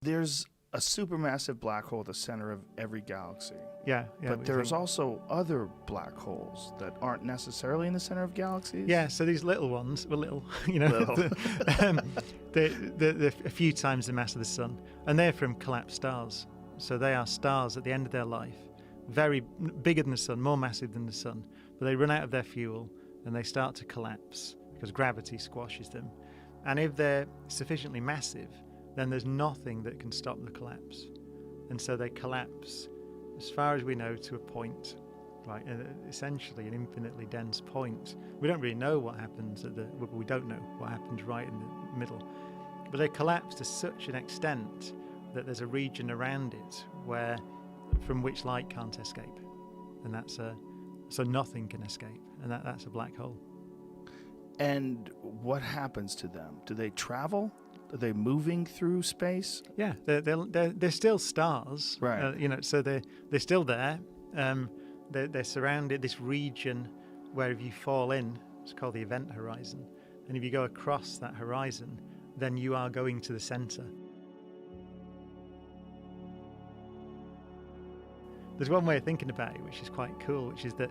there's a supermassive black hole at the center of every galaxy. Yeah. But there's also other black holes that aren't necessarily in the center of galaxies. Yeah, so these little ones, well, little, they're a few times the mass of the sun, and they're from collapsed stars. So they are stars at the end of their life, very bigger than the sun, more massive than the sun, but they run out of their fuel and they start to collapse because gravity squashes them. And if they're sufficiently massive, then there's nothing that can stop the collapse. And so they collapse, as far as we know, to a point, right? Essentially an infinitely dense point. We don't really know what happens we don't know what happens right in the middle. But they collapse to such an extent that there's a region around it from which light can't escape. And so nothing can escape. And that's a black hole. And what happens to them? Do they travel? Are they moving through space? Yeah, they're still stars, right? So they're still there. They're surrounded this region where if you fall in, it's called the event horizon, and if you go across that horizon, then you are going to the center. There's one way of thinking about it, which is quite cool, which is that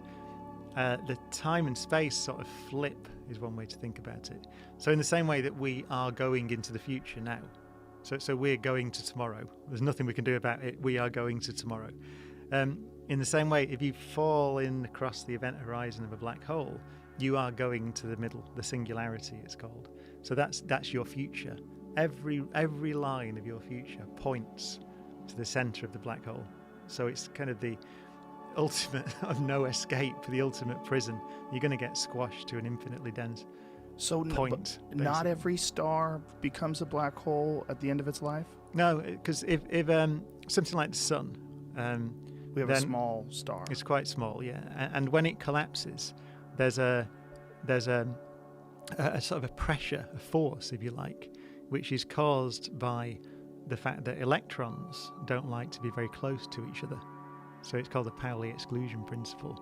the time and space sort of flip is one way to think about it. So in the same way that we are going into the future now, so we're going to tomorrow. There's nothing we can do about it. We are going to tomorrow. In the same way, if you fall in across the event horizon of a black hole, you are going to the middle, the singularity it's called. So that's your future. Every line of your future points to the center of the black hole. So it's kind of the ultimate of no escape, the ultimate prison. You're going to get squashed to an infinitely dense point. Not every star becomes a black hole at the end of its life? No, because if something like the sun, we have a small star. It's quite small, yeah. And when it collapses, there's a sort of a pressure, a force, if you like, which is caused by the fact that electrons don't like to be very close to each other. So it's called the Pauli exclusion principle.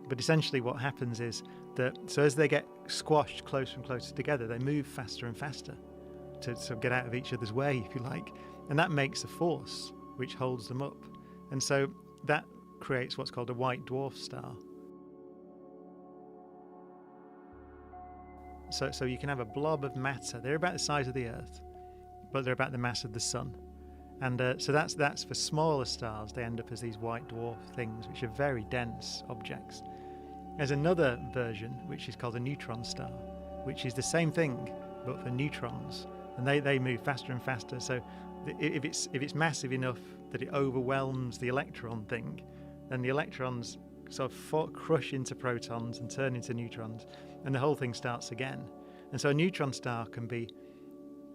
But essentially what happens is that, so as they get squashed closer and closer together, they move faster and faster to sort of get out of each other's way, if you like. And that makes a force which holds them up. And so that creates what's called a white dwarf star. So you can have a blob of matter. They're about the size of the Earth, but they're about the mass of the sun. And so that's for smaller stars. They end up as these white dwarf things, which are very dense objects. There's another version, which is called a neutron star, which is the same thing, but for neutrons. And they move faster and faster. So if it's massive enough that it overwhelms the electron thing, then the electrons sort of crush into protons and turn into neutrons, and the whole thing starts again. And so a neutron star can be,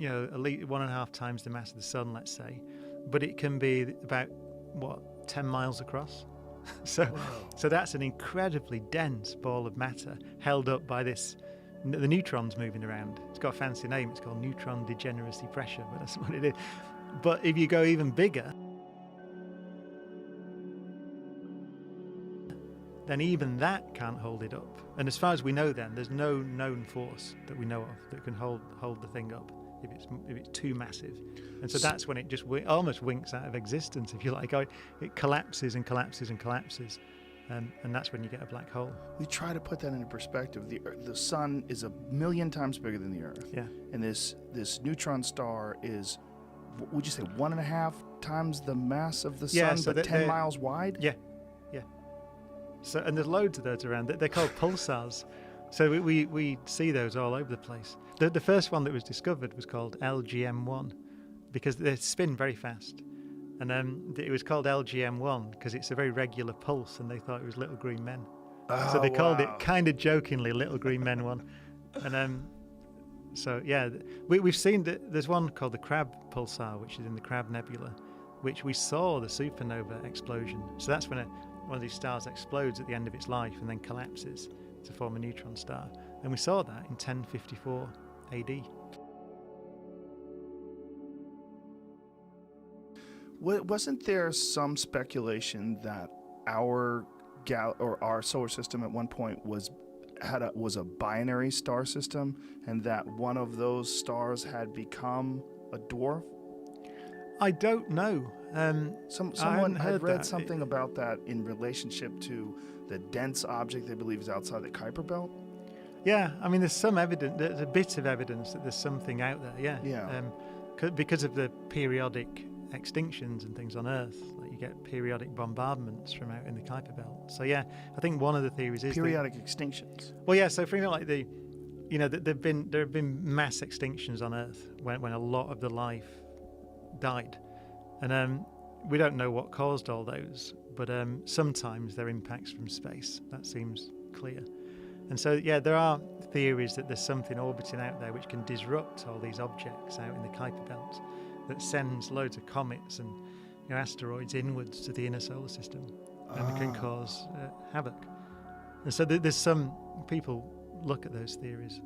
at least 1.5 times the mass of the sun, let's say, but it can be about 10 miles across. So that's an incredibly dense ball of matter held up by the neutrons moving around. It's got a fancy name. It's called neutron degeneracy pressure, but that's what it is. But if you go even bigger, then even that can't hold it up. And as far as we know, then there's no known force that we know of that can hold the thing up if it's too massive. And so that's when it just almost winks out of existence, if you like. It collapses and collapses and collapses, and that's when you get a black hole. We try to put that into perspective. The sun is 1,000,000 times bigger than the Earth. Yeah. And this neutron star is, would you say, 1.5 times the mass of the sun, so but 10 miles wide? Yeah. So, and there's loads of those around. They're called pulsars. So we see those all over the place. The first one that was discovered was called LGM1 because they spin very fast. And it was called LGM1 because it's a very regular pulse, and they thought it was little green men. So they called it kind of jokingly Little Green Men 1. And so, yeah, we've seen that there's one called the Crab Pulsar, which is in the Crab Nebula, which we saw the supernova explosion. So that's when one of these stars explodes at the end of its life and then collapses to form a neutron star. And we saw that in 1054 AD. Wasn't there some speculation that our solar system at one point was a binary star system, and that one of those stars had become a dwarf? I don't know. Someone hadn't had heard read that. something about that in relationship to the dense object they believe is outside the Kuiper belt. Yeah, I mean, there's some evidence. There's a bit of evidence that there's something out there. Yeah. Yeah. Because of the periodic extinctions and things on Earth, like you get periodic bombardments from out in the Kuiper belt. So yeah, I think one of the theories is Periodic extinctions. Well, yeah. So for example, like there have been mass extinctions on Earth when a lot of the life died, and we don't know what caused all those, but sometimes they're impacts from space. That seems clear. And so, yeah, there are theories that there's something orbiting out there which can disrupt all these objects out in the Kuiper belt, that sends loads of comets and asteroids inwards to the inner solar system and can cause havoc. And so there's some people look at those theories.